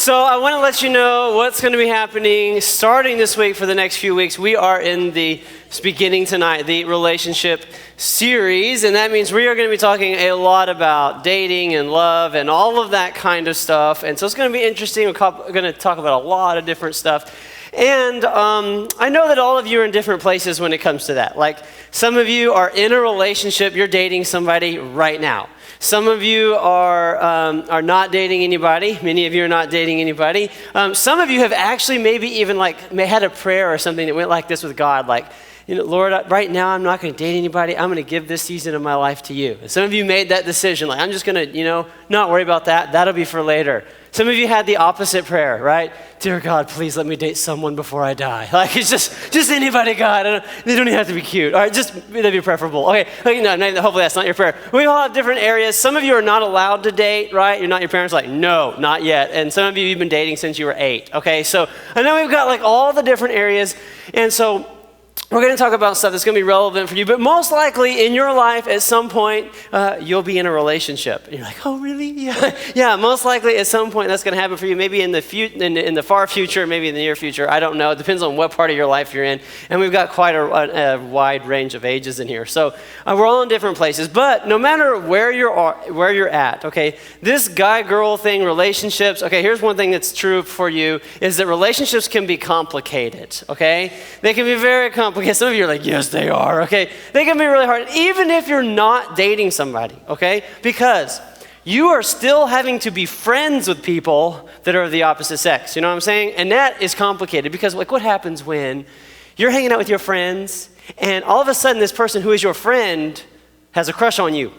So I want to let you know what's going to be happening starting this week for the next few weeks. We are in beginning tonight, the relationship series, and that means we are going to be talking a lot about dating and love and all of that kind of stuff. And so it's going to be interesting. We're going to talk about a lot of different stuff. And I know that all of you are in different places when it comes to that. Like some of you are in a relationship, you're dating somebody right now. Some of you are not dating anybody. Many of you are not dating anybody. Some of you have actually maybe even had a prayer or something that went like this with God, like, Lord, right now I'm not going to date anybody. I'm going to give this season of my life to you. And some of you made that decision, like I'm just going to, not worry about that. That'll be for later. Some of you had the opposite prayer, right? Dear God, please let me date someone before I die. Like it's just anybody, God. They don't even have to be cute. All right, that'd be preferable. Okay, no, hopefully that's not your prayer. We all have different areas. Some of you are not allowed to date, right? You're not your parents like, no, not yet. And some of you, you've been dating since you were 8. Okay, so I know we've got all the different areas. And so we're going to talk about stuff that's going to be relevant for you, but most likely in your life at some point, you'll be in a relationship. And you're like, oh, really? Yeah, most likely at some point that's going to happen for you, maybe in the far future, maybe in the near future. I don't know. It depends on what part of your life you're in. And we've got quite a wide range of ages in here. So we're all in different places, but no matter where you're at, okay, this guy-girl thing, relationships, okay, here's one thing that's true for you, is that relationships can be complicated, okay? They can be very complicated. Some of you are like, yes, they are, okay? They can be really hard, even if you're not dating somebody, okay? Because you are still having to be friends with people that are of the opposite sex, you know what I'm saying? And that is complicated because what happens when you're hanging out with your friends and all of a sudden this person who is your friend has a crush on you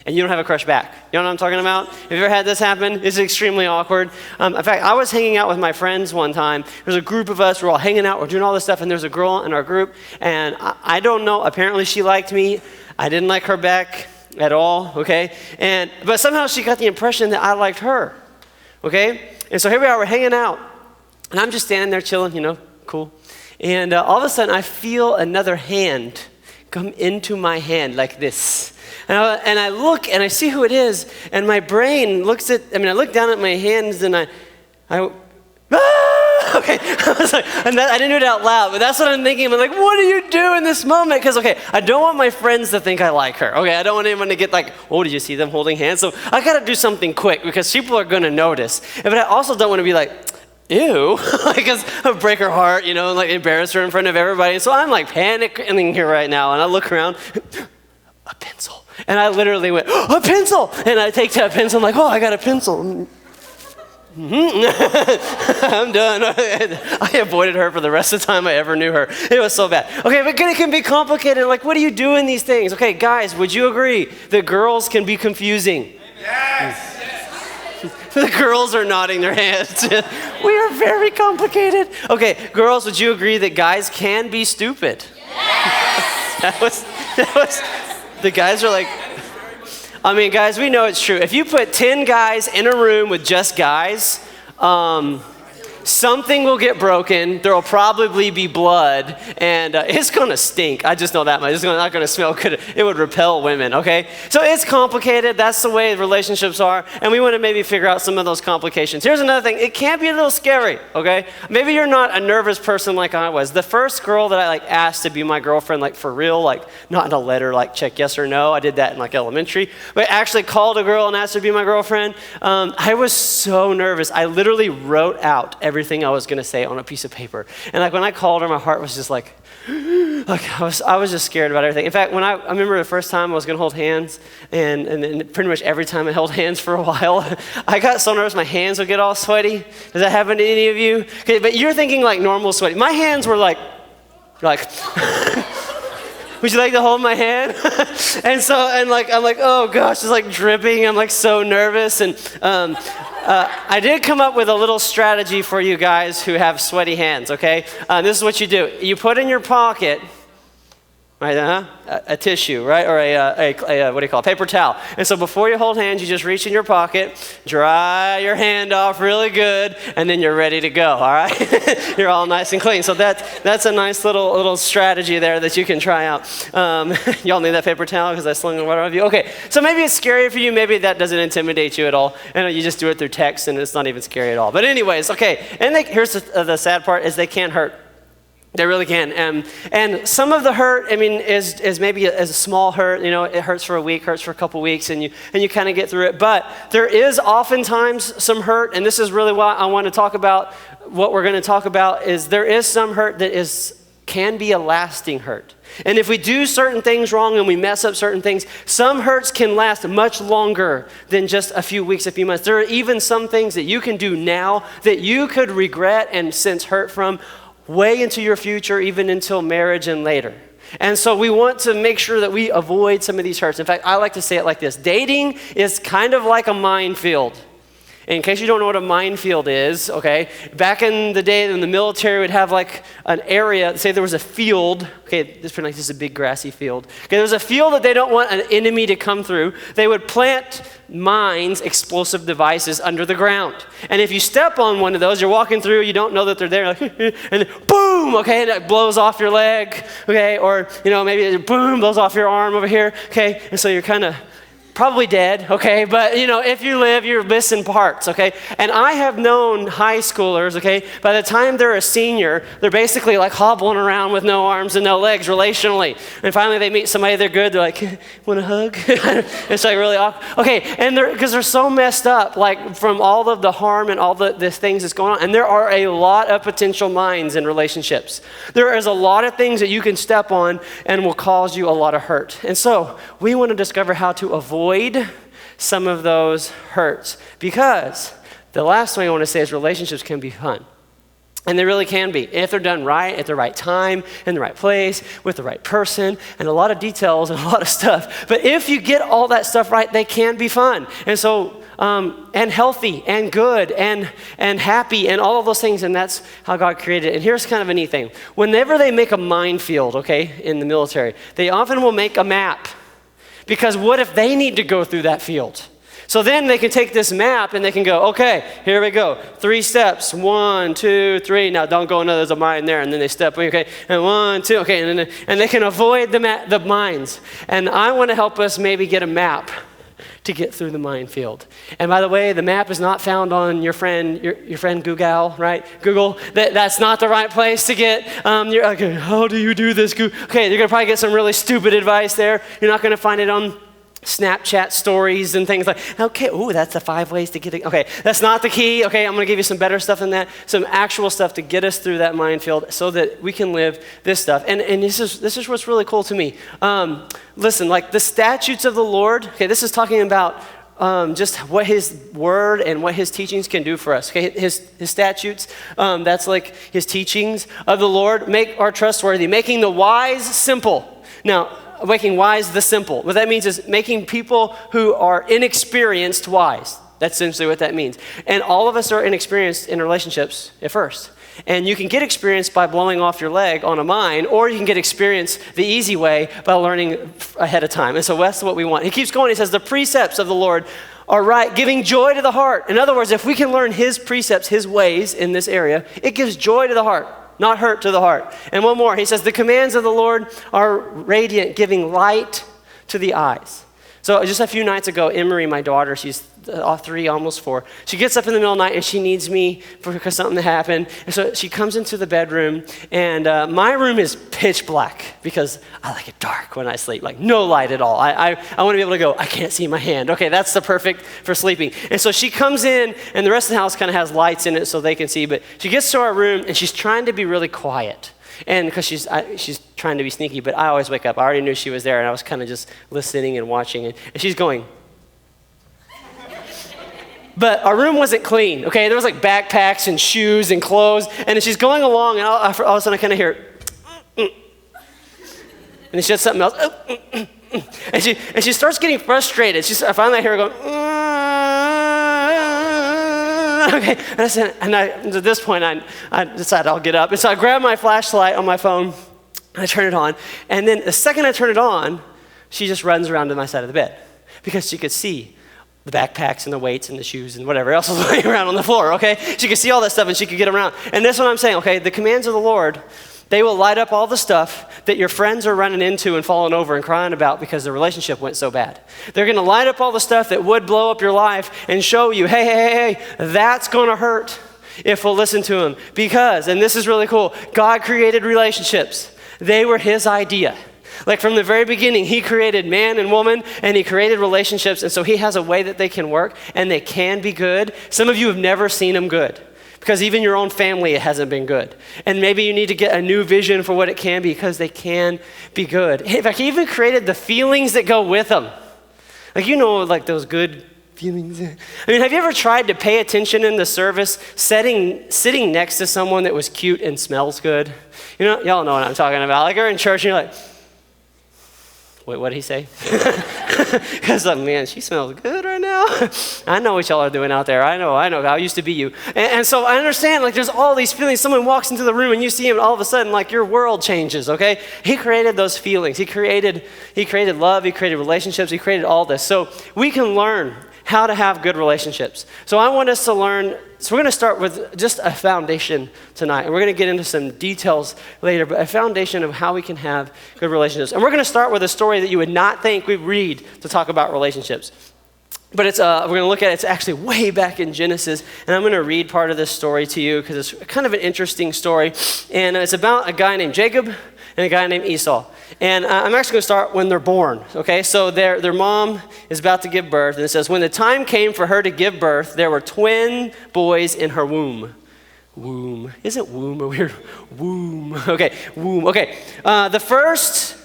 and you don't have a crush back. You know what I'm talking about? Have you ever had this happen? It's extremely awkward. In fact, I was hanging out with my friends one time. There's a group of us. We're all hanging out. We're doing all this stuff. And there's a girl in our group. And I don't know. Apparently, she liked me. I didn't like her back at all. Okay? But somehow she got the impression that I liked her. Okay? And so here we are. We're hanging out. And I'm just standing there chilling, cool. And all of a sudden, I feel another hand come into my hand like this. And I look and I see who it is, and my brain I look down at my hands and okay. I was like, I didn't do it out loud, but that's what I'm thinking. I'm like, what do you do in this moment? Because, okay, I don't want my friends to think I like her. Okay, I don't want anyone to get like, oh, did you see them holding hands? So I got to do something quick because people are going to notice. But I also don't want to be like, ew, because I'll break her heart, and embarrass her in front of everybody. And so I'm like panicking here right now, and I look around, a pencil. And I literally went, a pencil! And I take that pencil, I'm like, oh, I got a pencil. I'm done. I avoided her for the rest of the time I ever knew her. It was so bad. Okay, but it can be complicated. Like, what do you do in these things? Okay, guys, would you agree that girls can be confusing? Yes! The girls are nodding their heads. We are very complicated. Okay, girls, would you agree that guys can be stupid? Yes! That was, the guys are like, guys, we know it's true. If you put 10 guys in a room with just guys, something will get broken. There will probably be blood, and it's going to stink. I just know that much. It's not going to smell good. It would repel women, okay? So it's complicated. That's the way relationships are, and we want to maybe figure out some of those complications. Here's another thing. It can be a little scary, okay? Maybe you're not a nervous person like I was. The first girl that I asked to be my girlfriend, for real, not in a letter, check yes or no. I did that in elementary, but actually called a girl and asked her to be my girlfriend. I was so nervous. I literally wrote out everything I was going to say on a piece of paper. And when I called her, my heart was just I was just scared about everything. In fact, when I remember the first time I was going to hold hands, and pretty much every time I held hands for a while, I got so nervous my hands would get all sweaty. Does that happen to any of you? Okay, but you're thinking normal sweaty. My hands were like, would you like to hold my hand? And I'm like, oh gosh, it's dripping. I'm so nervous. And I did come up with a little strategy for you guys who have sweaty hands, okay? This is what you do. You put in your pocket right? A tissue, right? Or a what do you call it? Paper towel. And so before you hold hands, you just reach in your pocket, dry your hand off really good, and then you're ready to go, all right? You're all nice and clean. So that's a nice little strategy there that you can try out. Y'all need that paper towel because I slung the water off you? Okay, so maybe it's scary for you. Maybe that doesn't intimidate you at all. And you just do it through text, and it's not even scary at all. But anyways, okay. And here's the sad part is they can't hurt. They really can. And some of the hurt, is maybe a small hurt. You know, it hurts for a week, hurts for a couple weeks, and you kind of get through it. But there is oftentimes some hurt, and this is really what I want to talk about. What we're going to talk about is there is some hurt that can be a lasting hurt. And if we do certain things wrong and we mess up certain things, some hurts can last much longer than just a few weeks, a few months. There are even some things that you can do now that you could regret and sense hurt from way into your future, even until marriage and later. And so we want to make sure that we avoid some of these hurts. In fact, I like to say it like this. Dating is kind of like a minefield. In case you don't know what a minefield is, okay, back in the day when the military would have like an area, say there was a field, okay, this is a big grassy field. Okay, there's a field that they don't want an enemy to come through. They would plant mines, explosive devices under the ground. And if you step on one of those, you're walking through, you don't know that they're there, like, and then boom, okay, and it blows off your leg, okay, or, maybe it boom, blows off your arm over here, okay, and so you're kind of probably dead, okay? But, if you live, you're missing parts, okay? And I have known high schoolers, okay? By the time they're a senior, they're basically like hobbling around with no arms and no legs relationally. And finally they meet somebody they're good, they're like, want a hug? It's like really awkward. Okay, and because they're so messed up, like from all of the harm and all the things that's going on. And there are a lot of potential mines in relationships. There is a lot of things that you can step on and will cause you a lot of hurt. And so we want to discover how to avoid some of those hurts, because the last thing I want to say is relationships can be fun. And they really can be, if they're done right, at the right time, in the right place, with the right person, and a lot of details and a lot of stuff. But if you get all that stuff right, they can be fun. And so, and healthy, and good, and happy, and all of those things, and that's how God created it. And here's kind of a neat thing. Whenever they make a minefield, okay, in the military, they often will make a map. Because what if they need to go through that field? So then they can take this map and they can go, okay, here we go. 3 steps, 1, 2, 3. Now don't go, no, there's a mine there. And then they step, okay, and 1, 2, okay. And they can avoid the mines. And I want to help us maybe get a map to get through the minefield. And by the way, the map is not found on your friend Google, right? Google. That's not the right place to get. You're okay, how do you do this? Okay, you're gonna probably get some really stupid advice there. You're not gonna find it on Snapchat stories and things like, okay, ooh, that's the 5 ways to get it. Okay, that's not the key. Okay, I'm gonna give you some better stuff than that, some actual stuff to get us through that minefield so that we can live this stuff. And this is what's really cool to me. Listen, like the statutes of the Lord, okay, this is talking about just what his word and what his teachings can do for us. Okay, his statutes, that's like his teachings of the Lord are trustworthy, making the wise simple. Now, making wise the simple. What that means is making people who are inexperienced wise. That's essentially what that means. And all of us are inexperienced in relationships at first. And you can get experience by blowing off your leg on a mine, or you can get experience the easy way by learning ahead of time. And so that's what we want. He keeps going. He says, the precepts of the Lord are right, giving joy to the heart. In other words, if we can learn his precepts, his ways in this area, it gives joy to the heart, not hurt to the heart. And one more, he says, the commands of the Lord are radiant, giving light to the eyes. So just a few nights ago, Emery, my daughter, she's 3, almost 4. She gets up in the middle of the night and she needs me because something happened. And so she comes into the bedroom, and my room is pitch black because I like it dark when I sleep, like no light at all. I want to be able to go, I can't see my hand. Okay, that's the perfect for sleeping. And so she comes in, and the rest of the house kind of has lights in it so they can see, but she gets to our room and she's trying to be really quiet. And because she's trying to be sneaky, but I always wake up. I already knew she was there, and I was kind of just listening and watching. And she's going. But our room wasn't clean, okay? There was like backpacks and shoes and clothes. And she's going along, and all of a sudden I kind of hear, and then she does something else. And she starts getting frustrated. I finally hear her going, okay, and at this point, I decided I'll get up. And so I grabbed my flashlight on my phone, I turn it on, and then the second I turn it on, she just runs around to my side of the bed because she could see the backpacks and the weights and the shoes and whatever else was laying around on the floor, okay? She could see all that stuff and she could get around. And that's what I'm saying, okay? The commands of the Lord, they will light up all the stuff that your friends are running into and falling over and crying about because the relationship went so bad. They're going to light up all the stuff that would blow up your life and show you, hey, that's going to hurt if we'll listen to him. Because, and this is really cool, God created relationships. They were his idea. Like from the very beginning, he created man and woman, and he created relationships, and so he has a way that they can work, and they can be good. Some of you have never seen them good, because even your own family, it hasn't been good. And maybe you need to get a new vision for what it can be, because they can be good. In fact, he even created the feelings that go with them. Like, like those good feelings. I mean, have you ever tried to pay attention in the service, sitting next to someone that was cute and smells good? Y'all know what I'm talking about. Like, you're in church, and you're like, wait, what did he say? Because, man, she smells good right now. I know what y'all are doing out there. I know. I used to be you. And so I understand, like, there's all these feelings. Someone walks into the room and you see him, and all of a sudden, like, your world changes, okay? He created those feelings. He created love. He created relationships. He created all this. So we can learn how to have good relationships. So I want us to learn. So we're going to start with just a foundation tonight. And we're going to get into some details later, but a foundation of how we can have good relationships. And we're going to start with a story that you would not think we'd read to talk about relationships. But we're going to look at it. It's actually way back in Genesis. And I'm going to read part of this story to you because it's kind of an interesting story. And it's about a guy named Jacob and a guy named Esau. And I'm actually going to start when they're born, okay? So their mom is about to give birth, and it says, when the time came for her to give birth, there were twin boys in her womb. Womb. Isn't womb a weird? Womb. Okay, womb. Okay. The first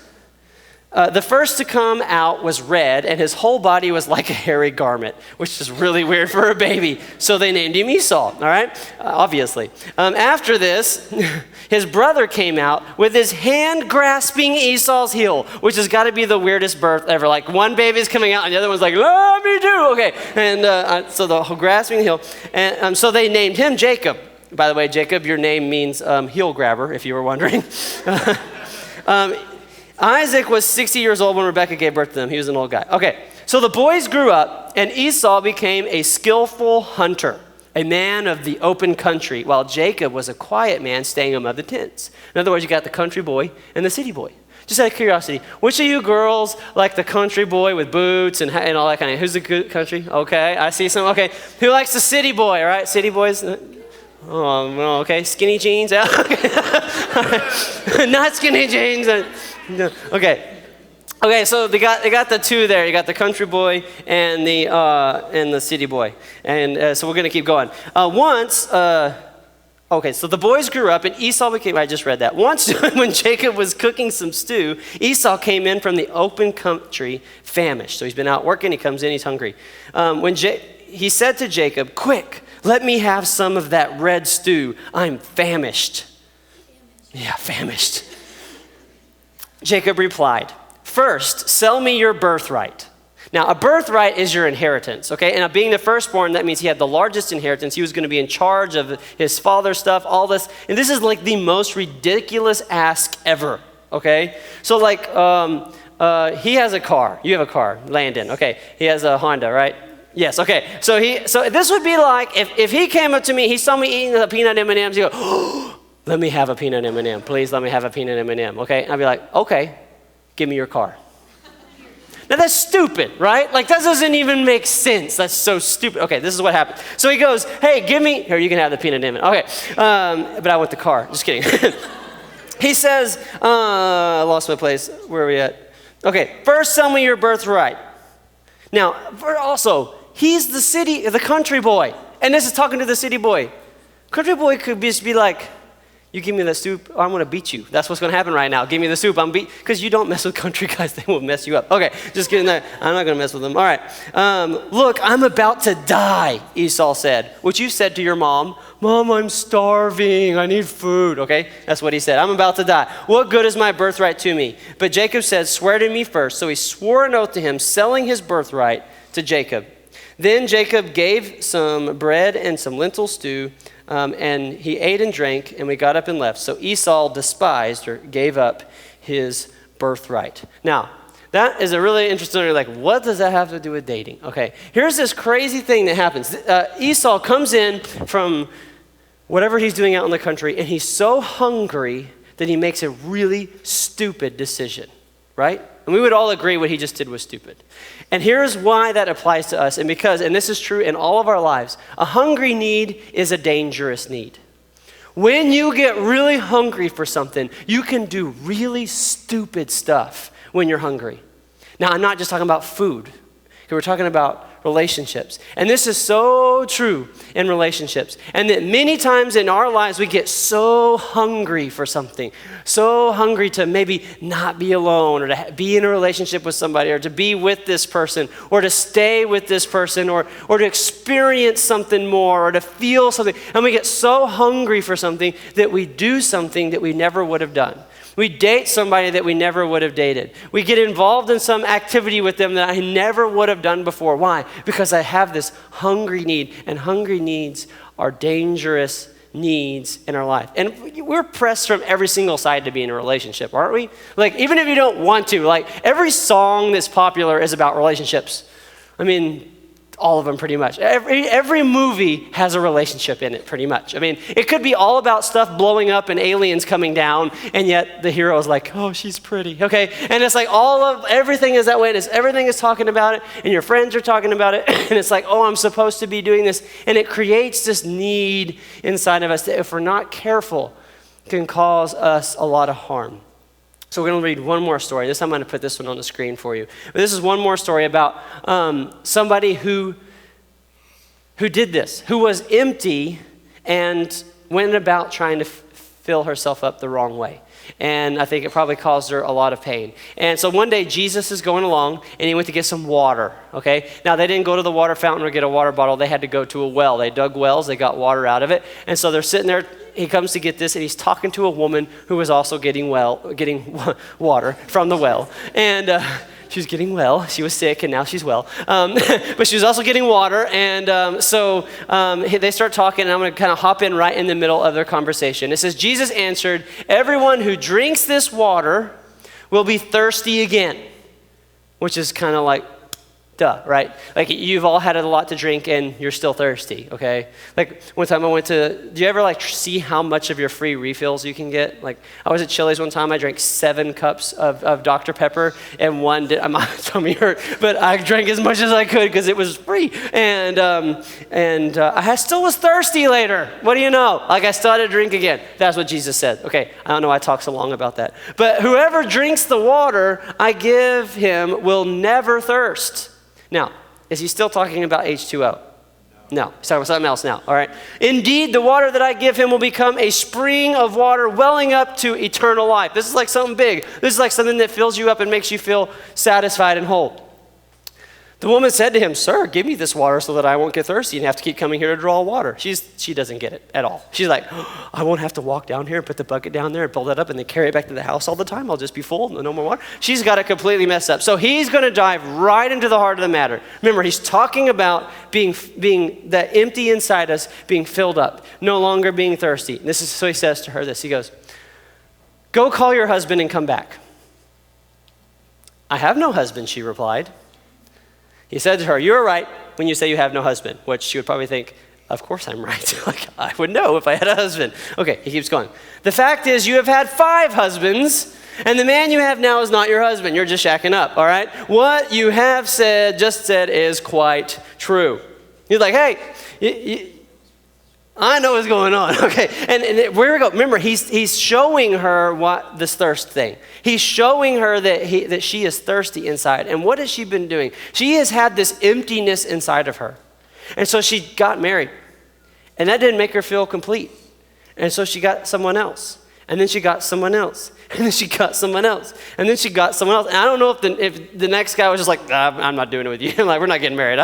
to come out was red, and his whole body was like a hairy garment, which is really weird for a baby. So they named him Esau, all right? Obviously. After this, his brother came out with his hand grasping Esau's heel, which has got to be the weirdest birth ever. Like one baby's coming out, and the other one's like, let me do. Okay, and so the grasping the heel. And so they named him Jacob. By the way, Jacob, your name means heel grabber, if you were wondering. Isaac was 60 years old when Rebekah gave birth to them. He was an old guy. Okay, so the boys grew up, and Esau became a skillful hunter, a man of the open country, while Jacob was a quiet man staying among the tents. In other words, you got the country boy and the city boy. Just out of curiosity, which of you girls like the country boy with boots and all that kind of? Who's the good country? Okay, I see some. Okay, who likes the city boy? All right, city boys. Oh, okay, skinny jeans. Okay. Not skinny jeans. Okay, so they got the two there. You got the country boy and the city boy. And so we're going to keep going. So the boys grew up, and Esau became, I just read that. Once when Jacob was cooking some stew, Esau came in from the open country famished. So he's been out working, he comes in, he's hungry. He said to Jacob, quick, let me have some of that red stew. I'm famished. Yeah, famished. Jacob replied, first, sell me your birthright. Now, a birthright is your inheritance, okay? And being the firstborn, that means he had the largest inheritance. He was going to be in charge of his father's stuff, all this. And this is like the most ridiculous ask ever, okay? So like, he has a car. You have a car, Landon, okay? He has a Honda, right? Yes, okay. So this would be like, if he came up to me, he saw me eating the peanut M&Ms, he'd go, oh, let me have a peanut M&M. Please let me have a peanut M&M, okay? And I'd be like, okay, give me your car. Now that's stupid, right? Like that doesn't even make sense. That's so stupid. Okay, this is what happened. So he goes, hey, give me, here, you can have the peanut M&M. Okay, but I want the car. Just kidding. He says, I lost my place. Where are we at? Okay, first sell me your birthright. Now, also, he's the country boy. And this is talking to the city boy. Country boy could just be like, you give me the soup, or I'm going to beat you. That's what's going to happen right now. Give me the soup, because you don't mess with country guys, they will mess you up. Okay, just kidding there. I'm not going to mess with them. All right. Look, I'm about to die, Esau said, which you said to your mom. Mom, I'm starving. I need food. Okay, that's what he said. I'm about to die. What good is my birthright to me? But Jacob said, swear to me first. So he swore an oath to him, selling his birthright to Jacob. Then Jacob gave some bread and some lentil stew and he ate and drank, and we got up and left. So Esau despised or gave up his birthright. Now, that is a really interesting, like, what does that have to do with dating? Okay, here's this crazy thing that happens. Esau comes in from whatever he's doing out in the country, and he's so hungry that he makes a really stupid decision, right? And we would all agree what he just did was stupid. And here's why that applies to us, and this is true in all of our lives, a hungry need is a dangerous need. When you get really hungry for something, you can do really stupid stuff when you're hungry. Now, I'm not just talking about food, because we're talking about relationships. And this is so true in relationships. And that many times in our lives, we get so hungry for something, so hungry to maybe not be alone, or to be in a relationship with somebody, or to be with this person, or to stay with this person, or to experience something more, or to feel something. And we get so hungry for something that we do something that we never would have done. We date somebody that we never would have dated. We get involved in some activity with them that I never would have done before. Why? Because I have this hungry need, and hungry needs are dangerous needs in our life. And we're pressed from every single side to be in a relationship, aren't we? Like, even if you don't want to, like, every song that's popular is about relationships. I mean, all of them pretty much. Every movie has a relationship in it pretty much. I mean, it could be all about stuff blowing up and aliens coming down, and yet the hero is like, oh, she's pretty, okay? And it's like everything is that way, and everything is talking about it, and your friends are talking about it, and it's like, oh, I'm supposed to be doing this. And it creates this need inside of us that, if we're not careful, can cause us a lot of harm. So we're going to read one more story. This time I'm going to put this one on the screen for you. But this is one more story about somebody who did this, who was empty and went about trying to fill herself up the wrong way. And I think it probably caused her a lot of pain. And so one day Jesus is going along, and he went to get some water, okay? Now, they didn't go to the water fountain or get a water bottle. They had to go to a well. They dug wells. They got water out of it. And so they're sitting there. He comes to get this, and he's talking to a woman who was also getting water from the well. And she was getting well. She was sick, and now she's well. But she was also getting water. And so they start talking, and I'm going to kind of hop in right in the middle of their conversation. It says, Jesus answered, "Everyone who drinks this water will be thirsty again," which is kind of like, duh, right? Like, you've all had a lot to drink and you're still thirsty, okay? Like, one time do you ever like see how much of your free refills you can get? Like, I was at Chili's one time, I drank 7 cups of Dr. Pepper, and my tummy hurt, but I drank as much as I could because it was free. And I still was thirsty later. What do you know? Like, I started to drink again. That's what Jesus said. Okay, I don't know why I talk so long about that. But whoever drinks the water I give him will never thirst. Now, is he still talking about H2O? No, he's talking about something else now, all right? Indeed, the water that I give him will become a spring of water welling up to eternal life. This is like something big. This is like something that fills you up and makes you feel satisfied and whole. The woman said to him, "Sir, give me this water so that I won't get thirsty and have to keep coming here to draw water." She doesn't get it at all. She's like, "Oh, I won't have to walk down here and put the bucket down there and build it up and then carry it back to the house all the time. I'll just be full, no more water." She's got it completely messed up. So he's going to dive right into the heart of the matter. Remember, he's talking about being that empty inside us, being filled up, no longer being thirsty. So he says to her this. He goes, "Go call your husband and come back." "I have no husband," she replied. He said to her, "You're right when you say you have no husband," which she would probably think, of course I'm right. Like, I would know if I had a husband. Okay, he keeps going. "The fact is you have had 5 husbands, and the man you have now is not your husband. You're just shacking up, all right? What you have just said is quite true." He's like, hey, I know what's going on, okay? And where we go, remember, he's showing her what this thirst thing. He's showing her that she is thirsty inside. And what has she been doing? She has had this emptiness inside of her. And so she got married. And that didn't make her feel complete. And so she got someone else. And then she got someone else. And then she got someone else. And then she got someone else. And I don't know if the next guy was just like, I'm not doing it with you. I'm like, we're not getting married.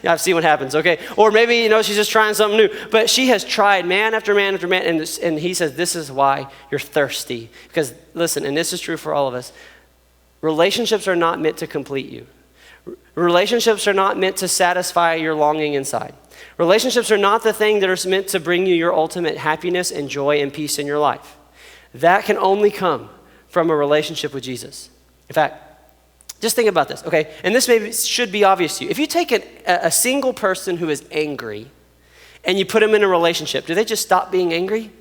I've seen what happens, okay? Or maybe, she's just trying something new. But she has tried man after man after man. And he says, this is why you're thirsty. Because, listen, and this is true for all of us, relationships are not meant to complete you. Relationships are not meant to satisfy your longing inside. Relationships are not the thing that are meant to bring you your ultimate happiness and joy and peace in your life. That can only come from a relationship with Jesus. In fact, just think about this, okay? And this maybe should be obvious to you. If you take a single person who is angry and you put them in a relationship, do they just stop being angry?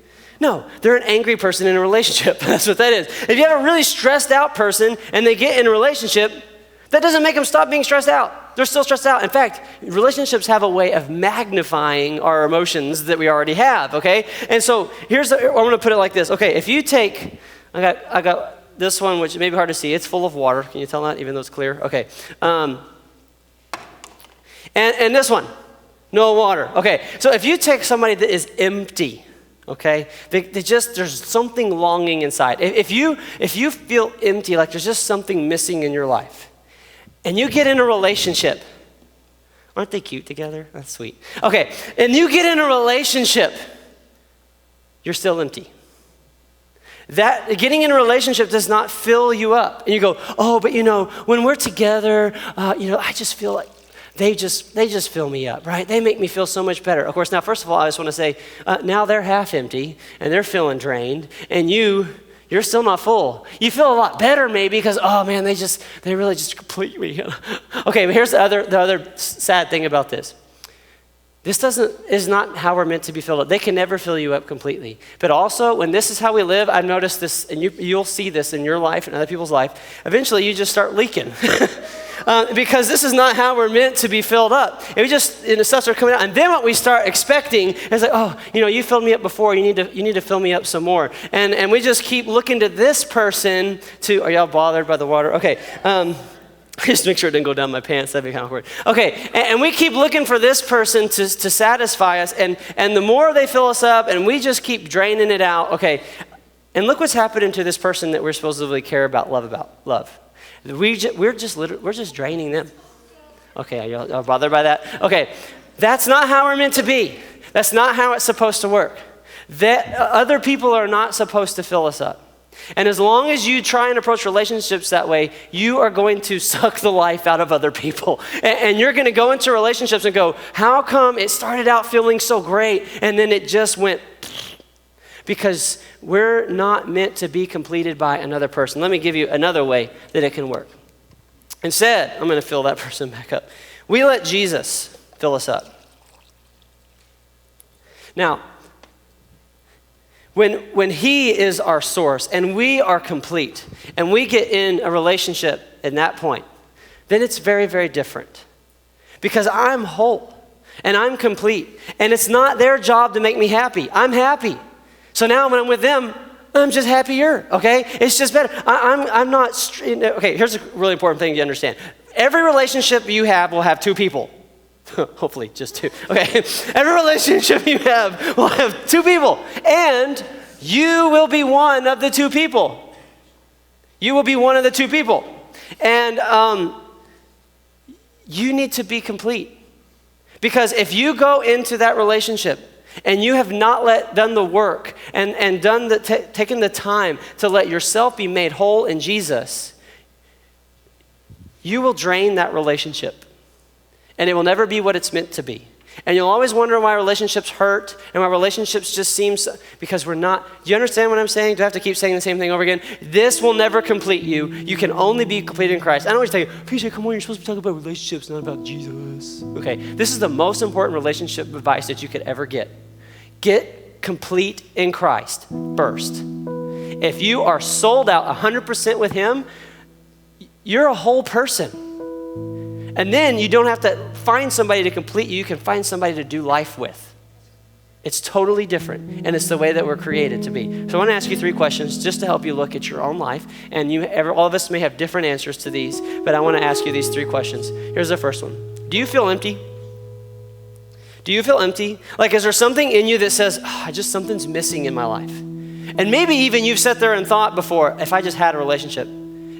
No, they're an angry person in a relationship. That's what that is. If you have a really stressed out person and they get in a relationship, that doesn't make them stop being stressed out. They're still stressed out. In fact, relationships have a way of magnifying our emotions that we already have, okay? And so I'm going to put it like this. Okay, if you take, I got this one, which may be hard to see. It's full of water. Can you tell that, even though it's clear? Okay. And this one, no water. Okay, so if you take somebody that is empty, okay, there's something longing inside. If you feel empty, like there's just something missing in your life, and you get in a relationship, aren't they cute together? That's sweet. Okay, and you get in a relationship, you're still empty. That getting in a relationship does not fill you up. And you go, oh, but when we're together, I just feel like they just fill me up, right? They make me feel so much better. Of course, now, first of all, I just want to say, now they're half empty and they're feeling drained, and you're still not full. You feel a lot better maybe because, oh man, they really just complete me. Okay, but here's the other sad thing about this. This is not how we're meant to be filled up. They can never fill you up completely. But also, when this is how we live, I've noticed this, and you'll see this in your life and other people's life, eventually you just start leaking. Because this is not how we're meant to be filled up. The stuff starts coming out, and then what we start expecting is like, oh, you filled me up before, you need to fill me up some more. And we just keep looking to this person are y'all bothered by the water? Okay. Just make sure it didn't go down my pants. That'd be kind of awkward. Okay, and we keep looking for this person to satisfy us, and the more they fill us up, and we just keep draining it out. Okay, and look what's happening to this person that we're supposedly care about, love. We're just draining them. Okay, are y'all bothered by that? Okay, that's not how we're meant to be. That's not how it's supposed to work. That other people are not supposed to fill us up. And as long as you try and approach relationships that way, you are going to suck the life out of other people. And you're going to go into relationships and go, how come it started out feeling so great and then it just went? Because we're not meant to be completed by another person. Let me give you another way that it can work. Instead, I'm going to fill that person back up. We let Jesus fill us up. Now, when he is our source and we are complete and we get in a relationship at that point, then it's very, very different. Because I'm whole and I'm complete, and it's not their job to make me happy. I'm happy. So now when I'm with them, I'm just happier, okay? It's just better. I'm not, okay, here's a really important thing to understand. Every relationship you have will have two people. Hopefully just two. Okay, every relationship you have will have two people, and you will be one of the two people. You will be one of the two people, and you need to be complete. Because if you go into that relationship and you have not done the work and taken the time to let yourself be made whole in Jesus, you will drain that relationship. And it will never be what it's meant to be. And you'll always wonder why relationships hurt and why relationships just seem because we're not. Do you understand what I'm saying? Do I have to keep saying the same thing over again? This will never complete you. You can only be complete in Christ. I know what you're saying. PJ, come on, you're supposed to be talking about relationships, not about Jesus. Okay, this is the most important relationship advice that you could ever get. Get complete in Christ first. If you are sold out 100% with him, you're a whole person. And then you don't have to find somebody to complete you. You can find somebody to do life with. It's totally different, and it's the way that we're created to be. So I want to ask you 3 questions just to help you look at your own life. And all of us may have different answers to these, but I want to ask you these 3 questions. Here's the first one. Do you feel empty? Do you feel empty? Like, is there something in you that says, something's missing in my life? And maybe even you've sat there and thought before, if I just had a relationship,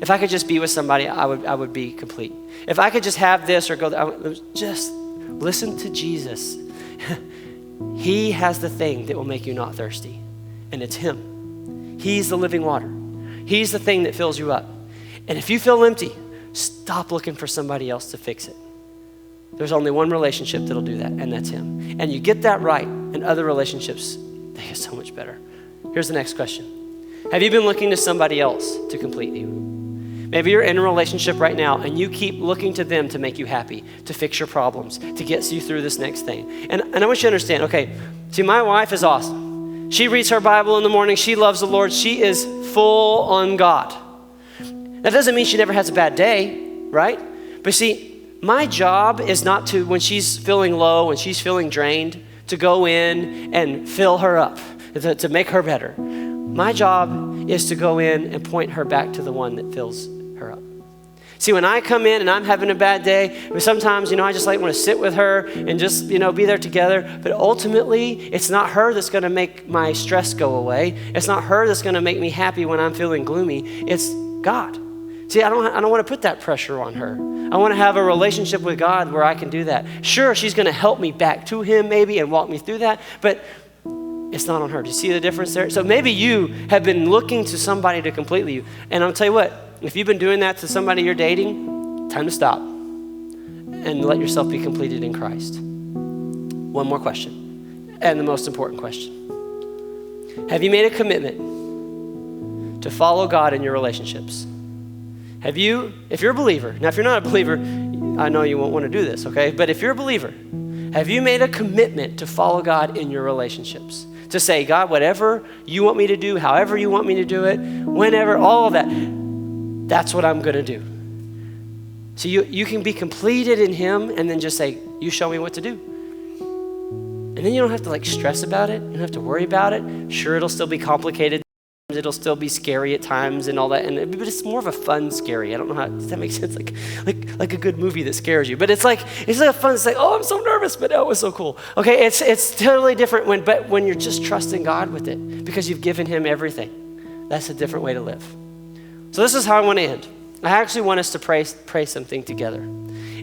if I could just be with somebody, I would be complete. If I could just have this or go there, just listen to Jesus. He has the thing that will make you not thirsty, and it's him. He's the living water. He's the thing that fills you up. And if you feel empty, stop looking for somebody else to fix it. There's only one relationship that'll do that, and that's him. And you get that right, and other relationships, they get so much better. Here's the next question. Have you been looking to somebody else to complete you? Maybe you're in a relationship right now, and you keep looking to them to make you happy, to fix your problems, to get you through this next thing. And I want you to understand, okay, see, my wife is awesome. She reads her Bible in the morning. She loves the Lord. She is full on God. That doesn't mean she never has a bad day, right? But see, my job is not to, when she's feeling low, when she's feeling drained, to go in and fill her up, to make her better. My job is to go in and point her back to the one that fills her up. See, when I come in and I'm having a bad day, sometimes, I just want to sit with her and just, be there together. But ultimately, it's not her that's going to make my stress go away. It's not her that's going to make me happy when I'm feeling gloomy. It's God. See, I don't want to put that pressure on her. I want to have a relationship with God where I can do that. Sure, she's going to help me back to him maybe and walk me through that, but it's not on her. Do you see the difference there? So maybe you have been looking to somebody to complete you. And I'll tell you what, if you've been doing that to somebody you're dating, time to stop and let yourself be completed in Christ. One more question, and the most important question. Have you made a commitment to follow God in your relationships? If you're a believer, now if you're not a believer, I know you won't want to do this, okay? But if you're a believer, have you made a commitment to follow God in your relationships? To say, God, whatever you want me to do, however you want me to do it, whenever, all of that, that's what I'm going to do. So you can be completed in him and then just say, you show me what to do. And then you don't have to stress about it. You don't have to worry about it. Sure, it'll still be complicated. It'll still be scary at times and all that, but it's more of a fun scary. I don't know how, does that make sense? Like a good movie that scares you. But it's like a fun, it's like, oh, I'm so nervous, but oh, it was so cool. Okay, it's totally different when you're just trusting God with it because you've given him everything. That's a different way to live. So this is how I want to end. I actually want us to pray something together.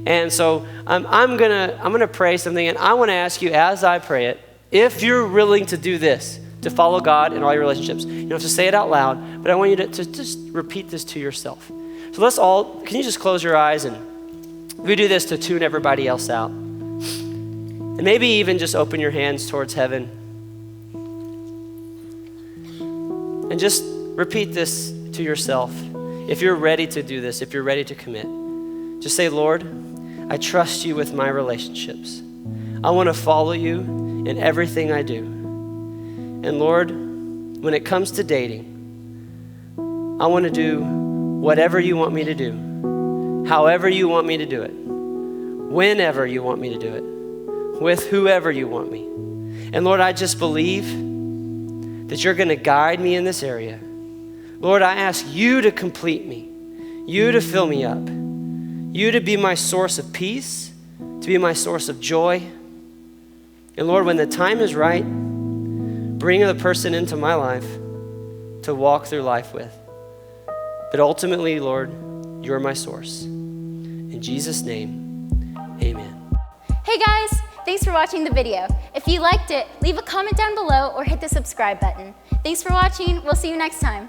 And so I'm gonna pray something, and I want to ask you as I pray it, if you're willing to do this, to follow God in all your relationships. You don't have to say it out loud, but I want you to just repeat this to yourself. So can you just close your eyes, and we do this to tune everybody else out. And maybe even just open your hands towards heaven. And just repeat this to yourself. If you're ready to do this, if you're ready to commit, just say, Lord, I trust you with my relationships. I want to follow you in everything I do. And Lord, when it comes to dating, I want to do whatever you want me to do, however you want me to do it, whenever you want me to do it, with whoever you want me. And Lord, I just believe that you're going to guide me in this area. Lord, I ask you to complete me, you to fill me up, you to be my source of peace, to be my source of joy. And Lord, when the time is right, bring the person into my life to walk through life with. But ultimately, Lord, you're my source. In Jesus' name, amen. Hey guys, thanks for watching the video. If you liked it, leave a comment down below or hit the subscribe button. Thanks for watching. We'll see you next time.